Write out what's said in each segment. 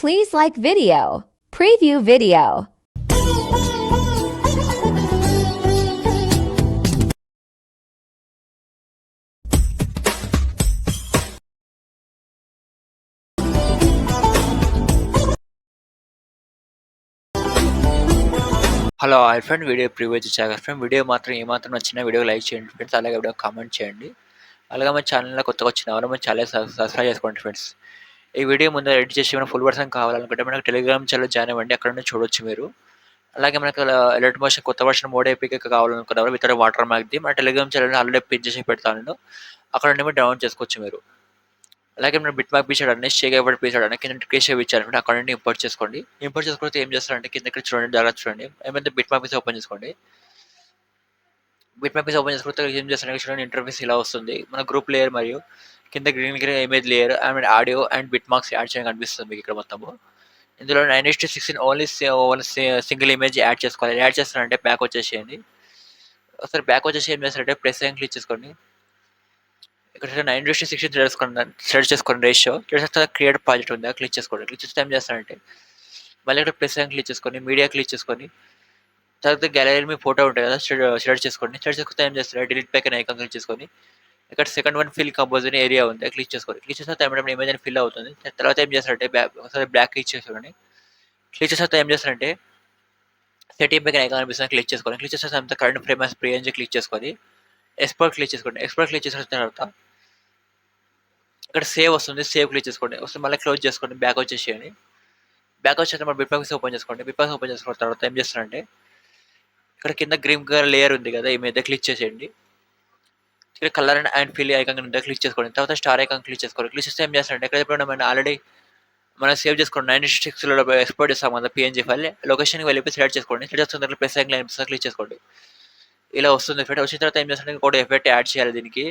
Please like video. Preview video. Hello hi friend, video preview ఇచ్చాక friend video మాత్రం ఏమాత్రం నచ్చిన వీడియో లైక్ చేయండి ఫ్రెండ్స్, అలాగే వీడియో కామెంట్ చేయండి. అలాగే మన ఛానల్లో కొత్తగా వచ్చిన ఎవరో మన ఛానల్ సబ్స్క్రైబ్ చేసుకోండి ఫ్రెండ్స్. ఈ వీడియో ముందు ఎడిట్ చేసి మన ఫుల్ వర్షన్ కావాలనుకుంటే మనకు టెలిగ్రామ్ ఛానల్ జాయిన్ అవ్వండి, అక్కడ నుంచి చూడొచ్చు మీరు. అలాగే మనకు అలర్ట్ మోషన్ కొత్త వర్షన్ మోడ్ ఏపీకే కావాలనుకున్నారు వితౌట్ వాటర్ మార్క్ది మన టెలిగ్రామ్ ఛానల్ ఆల్రెడీ పిన్ చేసి పెడతాను నేను, అక్కడ నుండి మీరు డౌన్లోడ్ చేసుకోవచ్చు మీరు. అలాగే మనం బిట్ మార్క్ పీసాడు అనేది షేక్ అయిపోయి పీసాడు అని కింద కేసేవ్ ఇచ్చారంటే అక్కడ నుండి ఇంపోర్ట్ చేసుకోండి. ఇంపోర్ట్ చేసుకుంటే ఏం చేస్తారంటే కింద ఇక్కడ చూడండి, జాగ్రత్త చూడండి. ఏమైతే బిట్ మార్క్ పీస్ ఓపెన్ చేసుకోండి. బిట్ మ్యాప్ ఓపెన్ చేసుకుంటే ఏం చేస్తారంటే చూడండి, ఇంటర్ఫేస్ ఇలా వస్తుంది. మన గ్రూప్ లేయర్ మరియు కింద green image layer and audio and bit marks add చేయడం కనిపిస్తుంది మీకు ఇక్కడ మొత్తము. ఇందులో 9:16 ఓన్లీ సింగిల్ ఇమేజ్ యాడ్ చేసుకోవాలి. యాడ్ చేస్తారంటే బ్యాక్ వచ్చేసేయండి. ఒకసారి బ్యాక్ వచ్చేసి ఏం చేస్తారంటే ప్రెస్ అని క్లిక్ చేసుకోండి. ఇక్కడ 9:16 సెలెక్ట్ చేసుకోండి రేషియో. ఇక్కడ క్రియేట్ ప్రాజెక్ట్ ఉంది, క్లిక్ చేసుకోండి. క్లిక్ చేస్తే ఏం చేస్తారంటే మళ్ళీ ఇక్కడ ప్రెస్ అని క్లిక్ చేసుకొని మీడియా క్లిక్ చేసుకొని తర్వాత గ్యాలరీలో మీ ఫోటో ఉంటుంది కదా సెలెక్ట్ చేసుకోండి. సెలెక్ట్ చేసుకుంటే ఏం చేస్తారు డిలీట్ ప్యాక్ అని ఐకాన్ క్లిక్ చేసుకొని ఇక్కడ సెకండ్ వన్ ఫిల్ కంపోజ్ అనే ఏరియా ఉంది, క్లిక్ చేసుకోండి. క్లిక్ చేసిన తర్వాత ఇమేజ్ అని ఫిల్ అవుతుంది. తర్వాత ఏం చేస్తారంటే ఒకసారి బ్లాక్ క్లిక్ చేసుకోండి. క్లిక్ చేసిన తర్వాత ఏం చేస్తారంటే సెటింగ్ ప్యాక్ ఐకాన్ కనిపిస్తుంది, క్లిక్ చేసుకోండి. క్లిక్ చేసిన తర్వాత కరెంట్ ఫ్రేమ్ as ప్రీ అని క్లిక్ చేసుకొని ఎక్స్పోర్ట్ క్లిక్ చేసుకోండి. ఎక్స్పోర్ట్ క్లిక్ చేసిన తర్వాత ఇక్కడ సేవ్ వస్తుంది, సేవ్ క్లిక్ చేసుకోండి. వస్తే మళ్ళీ క్లోజ్ చేసుకోండి, బ్యాక్ వచ్చేసేయండి. బ్యాక్ వచ్చేసి మన బిట్ మార్క్స్ ఓపెన్ చేసుకోండి. బిట్ మార్క్స్ ఓపెన్ చేసుకున్న తర్వాత ఏం చేస్తారంటే ఇక్కడ కింద గ్రీన్ కలర్ లేయర్ ఉంది కదా, ఈ మీద క్లిక్ చేసేయండి. ఇక్కడ కలర్ అండ్ ఫిల్ ఐకాన్ ఉంటే క్లిక్ చేసుకోండి. తర్వాత స్టార్ ఐకాన్ క్లిక్ చేసుకోండి. క్లిక్ చేస్తే ఏం చేస్తారంటే ఇక్కడ ఎప్పుడైనా మనం ఆల్రెడీ మనం సేవ్ చేసుకోండి 96లో ఎక్స్పోర్ట్ చేస్తాం కదా పిఎన్జీ ఫైల్, లొకేషన్కి వెళ్ళి సెలెక్ట్ చేసుకోండి. సెలెక్ట్ చేసుకున్న ప్లస్ ఐకాన్ అనిపిస్తుంది, క్లిక్ చేసుకోండి. ఇలా వస్తుంది ఎఫెక్ట్. వచ్చిన తర్వాత ఏం చేస్తారంటే ఇంకోటి ఎఫెక్ట్ యాడ్ చేయాలి దీనికి.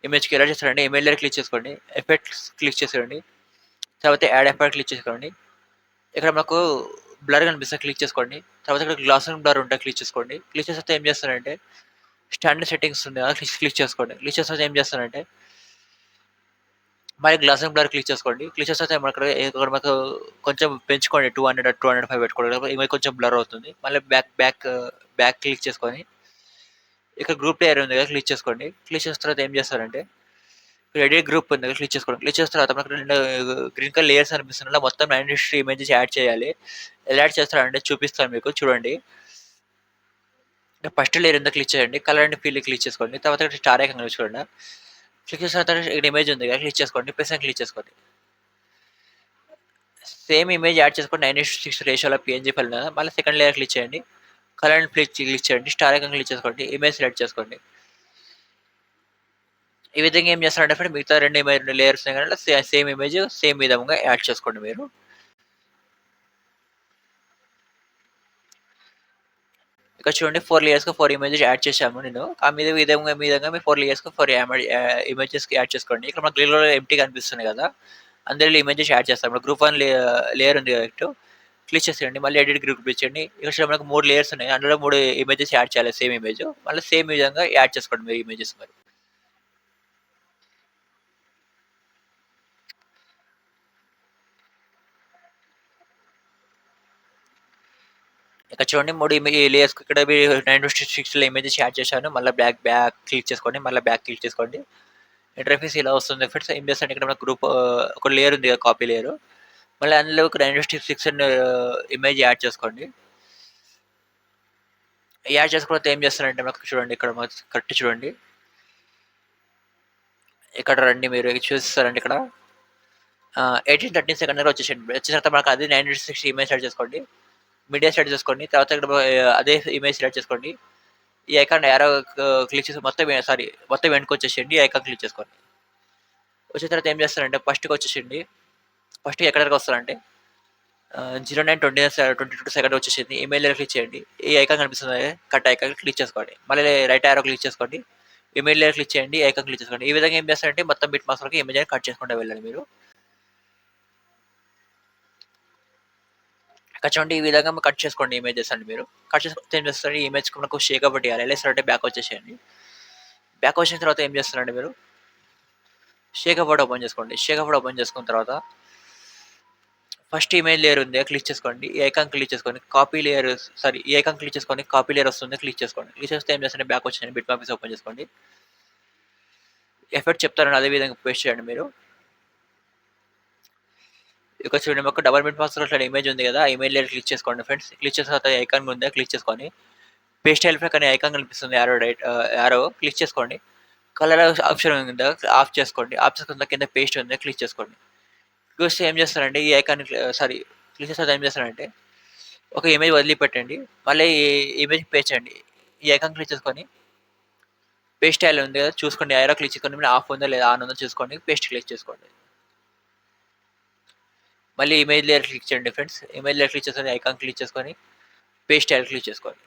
ఇమేజ్కి ఎలా చేస్తారంటే ఇమేజ్ లేయర్ క్లిక్ చేసుకోండి, ఎఫెక్ట్స్ క్లిక్ చేసుకోండి. తర్వాత యాడ్ ఎఫెక్ట్ క్లిక్ చేసుకోండి. ఇక్కడ మనకు బ్లర్ కనిపిస్తుంది, క్లిక్ చేసుకోండి. తర్వాత ఇక్కడ గ్లాస్ బ్లర్ ఉంటే క్లిక్ చేసుకోండి. క్లిక్ చేస్తే ఏం చేస్తారంటే స్టాండర్డ్ సెట్టింగ్స్ ఉంది కదా, క్లిక్ చేసుకోండి. క్లిక్ చేస్తే ఏం చేస్తారంటే మరి గ్లాస్ అండ్ బ్లర్ క్లిక్ చేసుకోండి. క్లిక్ చేస్తే ఇక్కడ మనకు కొంచెం పెంచుకోండి, 200-205 పెట్టుకోండి. ఇవి కొంచెం బ్లర్ అవుతుంది. మళ్ళీ బ్యాక్ క్లిక్ చేసుకొని ఇక్కడ గ్రూప్ లేయర్ ఉంది కదా, క్లిక్ చేసుకోండి. క్లిక్ చేసిన తర్వాత ఏం చేస్తారంటే ఎడిట్ గ్రూప్ ఉంది కదా, క్లిక్ చేసుకోండి. క్లిక్ చేసిన తర్వాత మనకు రెండు గ్రీన్ కలర్ లేయర్స్ అనిపిస్తుంది, మొత్తం 93 ఇమేజెస్ యాడ్ చేయాలి. ఎలా యాడ్ చేస్తారంటే చూపిస్తాను మీకు, చూడండి. ఫస్ట్ లేయర్ ఉందో క్లిక్ చేయండి, కలర్ అండ్ ఫీల్ క్లిక్ చేసుకోండి. తర్వాత ఇక్కడ స్టార్ ఐకాన్ చూడండి. క్లిక్ చేసిన తర్వాత ఇక్కడ ఇమేజ్ ఉంది కదా, క్లిక్ చేసుకోండి. ప్లస్ క్లిక్ చేసుకోండి. సేమ్ ఇమేజ్ యాడ్ చేసుకోండి 9:6 రేషియోలో పిఎన్జీ ఫైల్ కదా. మళ్ళీ సెకండ్ లేయర్ క్లిక్ చేయండి, కలర్ అండ్ క్లిక్ చేయండి. స్టార్ ఐకాన్ క్లిక్ చేసుకోండి, ఇమేజ్ సెలెక్ట్ చేసుకోండి. ఈ విధంగా ఏం చేస్తారంటే ఫ్రెండ్ మిగతా రెండు లేయర్స్ సేమ్ ఇమేజ్ సేమ్ విధంగా యాడ్ చేసుకోండి మీరు. ఇక్కడ చూడండి 4 లేయర్స్‌కి 4 ఇమేజెస్ యాడ్ చేశాము నేను. ఆ విధంగా మీరు 4 లేయర్స్‌కి 4 ఇమేజెస్‌కి యాడ్ చేసుకోండి. ఇక్కడ మనకు గ్రీన్‌లో ఎంప్టీ కనిపిస్తుంది కదా, అందులో ఇమేజెస్ యాడ్ చేస్తాం. ఇప్పుడు గ్రూప్ 1 లేయర్ ఉంది కదా, క్లిక్ చేసేయండి. మళ్ళీ ఎడిట్ గ్రూప్ క్లిక్ చేయండి. ఇక్కడ మనకు 3 లేయర్స్ ఉన్నాయి, అందులో 3 ఇమేజెస్ యాడ్ చేయాలి సేమ్ ఇమేజ్. మళ్ళీ సేమ్ విధంగా యాడ్ చేసుకోండి మీరు ఇమేజెస్ మరి. ఇక్కడ చూడండి 3 లేయర్స్‌కి ఇక్కడ 9:6లో ఇమేజెస్ యాడ్ చేశాను. మళ్ళీ బ్యాక్ క్లిక్ చేసుకోండి. మళ్ళీ బ్యాక్ క్లిక్ చేసుకోండి. ఇంటర్ఫేస్ ఇలా వస్తుంది ఫ్రెండ్స్. ఏం చేస్తారంటే ఇక్కడ మన గ్రూప్ ఒక లేయర్ ఉంది కదా, కాపీ లేయర్. మళ్ళీ అందులో ఒక 9:6 ఇమేజ్ యాడ్ చేసుకోండి. యాడ్ చేసుకున్న ఏం చేస్తారంటే మనకు చూడండి, ఇక్కడ కరెక్ట్ చూడండి. ఇక్కడ రండి, మీరు చూస్తారండి ఇక్కడ 18-13 సెకండ్ దగ్గర వచ్చేసేయండి. వచ్చిన తర్వాత మనకు అది 9:6 ఇమేజ్ యాడ్ చేసుకోండి. మీడియా సెలెక్ట్ చేసుకోండి. తర్వాత ఇక్కడ అదే ఇమేజ్ సెలెక్ట్ చేసుకోండి. ఈ ఐకాన్ యారో క్లిక్ చేసి మొత్తం వెనక్కి వచ్చేసేయండి. ఈ ఐకాన్ క్లిక్ చేసుకోండి. వచ్చిన తర్వాత ఏం చేస్తారంటే ఫస్ట్‌కి వచ్చేసేయండి. ఫస్ట్ ఎక్కడి వరకు వస్తారంటే 09:22 సెకండ్ వచ్చేసింది. ఇమెయిల్ క్లిక్ చేయండి. ఈ ఐకాన్ కనిపిస్తుంది, కట్ ఐకాన్ క్లిక్ చేసుకోండి. మళ్ళీ రైట్ యారో క్లిక్ చేసుకోండి. ఇమెయిల్ క్లిక్ చేయండి, ఈ ఐకాన్ క్లిక్ చేసుకోండి. ఈ విధంగా ఏం చేస్తారంటే మొత్తం బిట్ మార్క్స్ వరకు ఇమేజ్ కట్ చేసుకుంటూ వెళ్ళండి మీరు. ఇక్కడ చూడండి, ఈ విధంగా కట్ చేసుకోండి ఇమేజెస్ అండి మీరు. కట్ చేసుకుంటే ఏం చేస్తారు, ఈ ఇమేజ్ మనకు షేక్ అవ్వట్ చేయాలి. ఎలా చేస్తారంటే బ్యాక్ వచ్చేసేయండి. బ్యాక్ వచ్చిన తర్వాత ఏం చేస్తారండి మీరు షేక్ అవ్వట్ ఓపెన్ చేసుకోండి. షేక్ అవ్వట్ ఓపెన్ చేసుకున్న తర్వాత ఫస్ట్ ఇమేజ్ లేయర్ ఉంది క్లిక్ చేసుకోండి. ఈ ఐకాన్ క్లిక్ చేసుకోండి. కాపీ లేయర్ ఈ ఐకాన్ క్లిక్ చేసుకోండి. కాపీ లేయర్ వస్తుంది క్లిక్ చేసుకోండి. క్లిక్ చేస్తే ఏం చేస్తారంటే బ్యాక్ వచ్చేయండి. బిట్ మ్యాప్ ఓపెన్ చేసుకోండి. ఎఫెక్ట్ చెప్తారని అదే విధంగా పేస్ట్ చేయండి మీరు. ఇక్కడ చూడండి మాకు డబుల్ బిట్ మార్క్స్ అట్లా ఇమేజ్ ఉంది కదా, ఆ ఇమేజ్ లేయర్ క్లిక్ చేసుకోండి ఫ్రెండ్స్. క్లిక్ చేసిన తర్వాత ఐకాన్ ఉందా క్లిక్ చేసుకొని పేస్ట్ ఎలిఫెక్ట్ అనే ఐకాన్ కనిపిస్తుంది యారో క్లిక్ చేసుకోండి. కలర్ ఆప్షన్ ఉందా ఆఫ్ చేసుకోండి. ఆఫ్ చేసుకున్న కింద పేస్ట్ ఉంది క్లిక్ చేసుకోండి. చూస్తే ఏం చేస్తారంటే ఈ ఐకాన్ క్లిక్ చేస్తే ఏం చేస్తారంటే ఒక ఇమేజ్ వదిలిపెట్టండి. మళ్ళీ ఈ ఇమేజ్ పేస్ట్ చేయండి. ఈ ఐకాన్ క్లిక్ చేసుకొని పేస్ట్ స్టైల్ ఉంది కదా చూసుకోండి. యారో క్లిక్ చేసుకొని ఆఫ్ ఉందా లేదా ఆన్ ఉందో చూసుకోండి. పేస్ట్ క్లిక్ చేసుకోండి. మళ్ళీ ఇమేజ్ లేయర్ క్లిక్ చేయండి ఫ్రెండ్స్. ఇమేజ్ లేయర్ క్లిక్ చేసుకొని ఐకాన్ క్లిక్ చేసుకొని పేస్ట్ స్టైల్ క్లిక్ చేసుకోండి.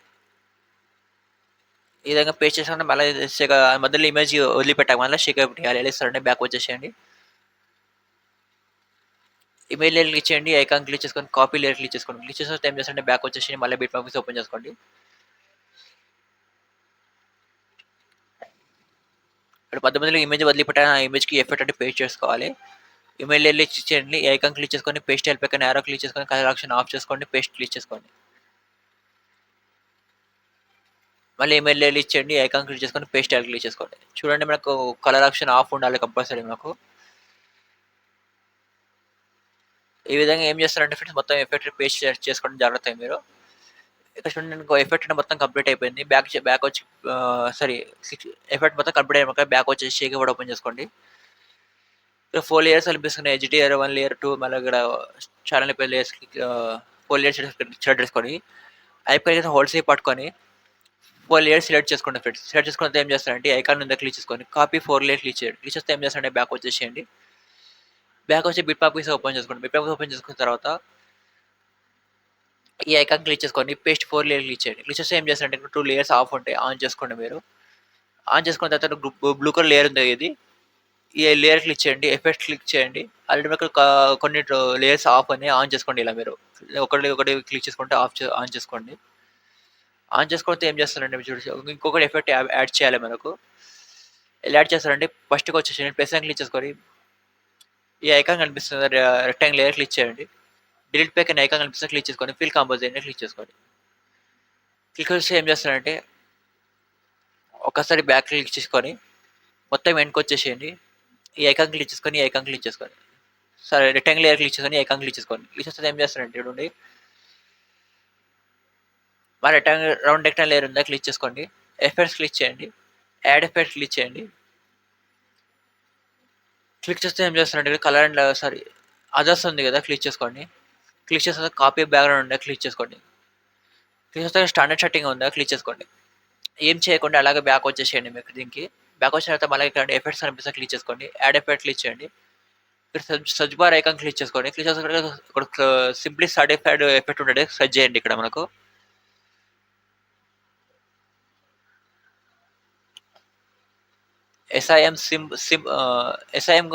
ఈ విధంగా పేస్ట్ చేసుకుంటే మళ్ళీ మధ్యలో ఇమేజ్ వదిలిపెట్టాక మళ్ళీ షేక్ చేయాలి. ఎలా ఇస్తారంటే బ్యాక్ వచ్చేసేయండి. ఇమేజ్ లేయర్ క్లిక్ చేయండి. ఐకాన్ క్లిక్ చేసుకొని కాపీ లేయర్ క్లిక్ చేసుకోండి. క్లిక్ చేసిన ఏం చేస్తారంటే బ్యాక్ వచ్చేసి మళ్ళీ బిట్ మ్యాప్ ఓపెన్ చేసుకోండి. ఇక్కడ మధ్యలో ఇమేజ్ వదిలిపెట్టాక ఆ ఇమేజ్కి ఎఫెక్ట్ అంటే పేస్ట్ చేసుకోవాలి. ఇమేజ్ లేయర్ క్లిక్ చేయండి. ఐకాన్ క్లిక్ చేసుకొని పేస్ట్ స్టైల్ పక్కన యారో క్లిక్ చేసుకొని కలర్ ఆప్షన్ ఆఫ్ చేసుకోండి. పేస్ట్ క్లిక్ చేసుకోండి. మళ్ళీ ఇమేజ్ లేయర్ ఇచ్చేయండి. ఐకాన్ క్లిక్ చేసుకొని పేస్ట్ స్టైల్ క్లిక్ చేసుకోండి. చూడండి మనకు కలర్ ఆప్షన్ ఆఫ్ ఉండాలి కంపల్సరీ మనకు. ఈ విధంగా ఏం చేస్తారంటే ఫ్రెండ్స్ మొత్తం ఎఫెక్ట్ పేస్ట్ చేసుకోవడం జరుగుతాయి మీరు. ఇక్కడ చూడండి ఇంకో ఎఫెక్ట్ అంటే మొత్తం కంప్లీట్ అయిపోయింది. బ్యాక్ వచ్చి ఎఫెక్ట్ మొత్తం కంప్లీట్ అయిపోయాక బ్యాక్ వచ్చేసి షేక్ కూడా ఓపెన్ చేసుకోండి. ఇక్కడ 4 లేయర్స్ కనిపిస్తున్నాయి. ఎడ్జిటిఆర్ 1 లేయర్ 2 మళ్ళీ ఇక్కడ ఛానల్ పేరు లేయర్స్ 4 లేయర్స్ సెలెక్ట్ చేసుకొని అయిపోయిన హోల్ సేప్ పట్టుకొని 4 లేయర్స్ సెలెక్ట్ చేసుకోండి ఫ్రెండ్స్. సెలెక్ట్ చేసుకుంటే ఏం చేస్తారంటే ఐకాన్ ఉందా క్లిక్ చేసుకొని కాపీ 4 లేయర్ క్లిక్ చేయండి. క్లిక్ చేస్తే ఏం చేస్తారంటే బ్యాక్ వచ్చేసేయండి. బ్యాక్ వచ్చి బిట్ మ్యాప్ ఓపెన్ చేసుకోండి. బిట్ మ్యాప్ ఓపెన్ చేసుకున్న తర్వాత ఈ ఐకాన్ క్లిక్ చేసుకోండి. పేస్ట్ 4 లేయర్ క్లిక్ చేయండి. క్లిక్ చేస్తే ఏం చేస్తారంటే 2 లేయర్స్ ఆఫ్ ఉంటాయి. ఆన్ చేసుకోండి మీరు. ఆన్ చేసుకున్న తర్వాత బ్లూ కలర్ లేయర్ ఉంది ఇది. ఈ లేయర్ క్లిక్ చేయండి. ఎఫెక్ట్ క్లిక్ చేయండి. ఆల్రెడీ మీకు కొన్ని లేయర్స్ ఆఫ్ అని ఆన్ చేసుకోండి. ఇలా మీరు ఒకటి క్లిక్ చేసుకుంటే ఆన్ చేసుకోండి. ఆన్ చేసుకుంటే ఏం చేస్తారంటే మీరు చూడండి ఇంకొకటి ఎఫెక్ట్ యాడ్ చేయాలి మనకు. ఎలా యాడ్ చేస్తారంటే ఫస్ట్కి వచ్చేసి ప్లస్ క్లిక్ చేసుకొని ఈ ఐకాన్ కనిపిస్తుంది రెక్టాంగిల్ లేయర్ క్లిక్ చేయండి. డిలీట్ ప్యాక్ అనే ఐకాన్ కనిపిస్తుంది క్లిక్ చేసుకోండి. ఫిల్ కాంపోజిట్ క్లిక్ చేసుకోండి. క్లిక్ చేస్తే ఏం చేస్తారంటే ఒకసారి బ్యాక్ క్లిక్ చేసుకొని మొత్తం ఎండ్కి వచ్చేసేయండి. ఈ ఐకాన్ క్లిక్ చేసుకొని ఈ ఐకాన్ క్లిక్ చేసుకోండి. సరే రెక్టాంగిల్ లేయర్ క్లిక్ చేసుకొని ఐకాన్ క్లిక్ చేసుకోండి. క్లిక్ చేస్తే ఏం చేస్తారంటే చూడండి మా రౌండ్ రెక్టాంగిల్ లేయర్ ఉందా క్లిక్ చేసుకోండి. ఎఫెక్ట్స్ క్లిక్ చేయండి. యాడ్ ఎఫెక్ట్ క్లిక్ చేయండి. క్లిక్ చేస్తే ఏం చేస్తారంటే కలర్ అండ్ అదర్స్ ఉంది కదా క్లిక్ చేసుకోండి. క్లిక్ చేస్తే కాపీ బ్యాక్గ్రౌండ్ ఉందా క్లిక్ చేసుకోండి. క్లిక్ చేస్తే స్టాండర్డ్ సెట్టింగ్ ఉందా క్లిక్ చేసుకోండి. ఏం చేయకుండా అలాగే బ్యాక్ వచ్చేసేయండి మీకు దీనికి. బ్యాక్ వచ్చిన తర్వాత మళ్ళీ ఇక్కడ ఎఫెక్ట్స్ కనిపిస్తే క్లిక్ చేసుకోండి. యాడ్ ఎఫెక్ట్ క్లిక్ చేయండి. ఇక్కడ సర్చ్ బార్ ఐకాన్ క్లిక్ చేసుకోండి. క్లిక్ చేసుకుంటే ఇక్కడ సింప్లీ సర్టిఫైడ్ ఎఫెక్ట్ ఉంటుంది సెర్చ్ చేయండి. ఇక్కడ మనకు ఎస్ఐఎం ఎస్ఐఎం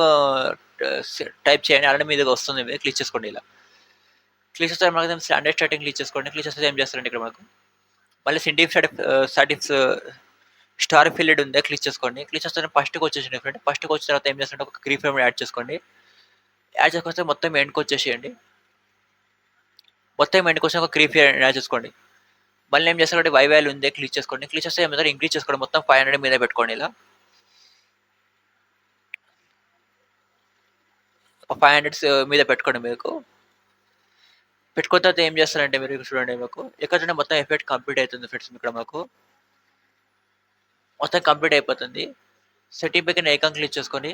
టైప్ చేయండి. అలానే మీదకి వస్తుంది. మీద క్లిక్ చేసుకోండి. ఇలా క్లిక్ చేస్తే మనకు స్టాండర్డ్ సెట్టింగ్ క్లిక్ చేసుకోండి. క్లిక్ చేస్తే ఏం చేస్తారండి ఇక్కడ మనకు మళ్ళీ సిండిఫ్ సాటిఫ్స్ స్టార్ ఫిల్డ్ ఉందా క్లిక్ చేసుకోండి. క్లిక్ చేస్తే ఫస్ట్కి వచ్చేసి డిఫరెంట్. ఫస్ట్కి వచ్చిన తర్వాత ఏం చేస్తారంటే ఒక క్రీ ఫ్రేమ్ యాడ్ చేసుకోండి. యాడ్ చేసుకొస్తే మొత్తం ఎండ్కి వచ్చేసేయండి. మొత్తం ఎండ్కి వచ్చి ఒక క్రీ ఫ్రేమ్ యాడ్ చేసుకోండి. మళ్ళీ ఏం చేస్తారంటే వై వాల్యూ ఉందే క్లిక్ చేసుకోండి. క్లిక్ చేస్తే ఏం ఇంక్రీజ్ చేసుకోండి. మొత్తం 500 మీద పెట్టుకోండి. ఇలా ఒక 500 మీద పెట్టుకోండి. మీకు పెట్టుకున్న తర్వాత ఏం చేస్తారంటే మీరు చూడండి మీకు ఎక్కడ మొత్తం ఎఫెక్ట్ కంప్లీట్ అవుతుంది ఫ్రెండ్స్. ఇక్కడ మాకు మొత్తం కంప్లీట్ అయిపోతుంది. సెట్టింగ్ పైన ఐకాన్ క్లిక్ చేసుకొని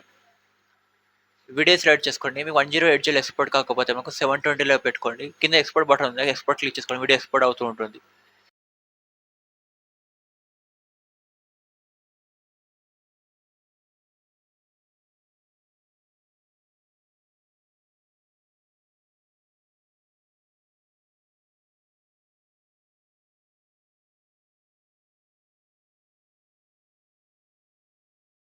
వీడియో సెలెక్ట్ చేసుకోండి. మీకు 1080 ఎక్స్పోర్ట్ కాకపోతే మాకు 720లో పెట్టుకోండి. కింద ఎక్స్పోర్ట్ బటన్ ఉంది. ఎక్స్పోర్ట్ క్లిక్ చేసుకోండి. వీడియో ఎక్స్పోర్ట్ అవుతూ ఉంటుంది.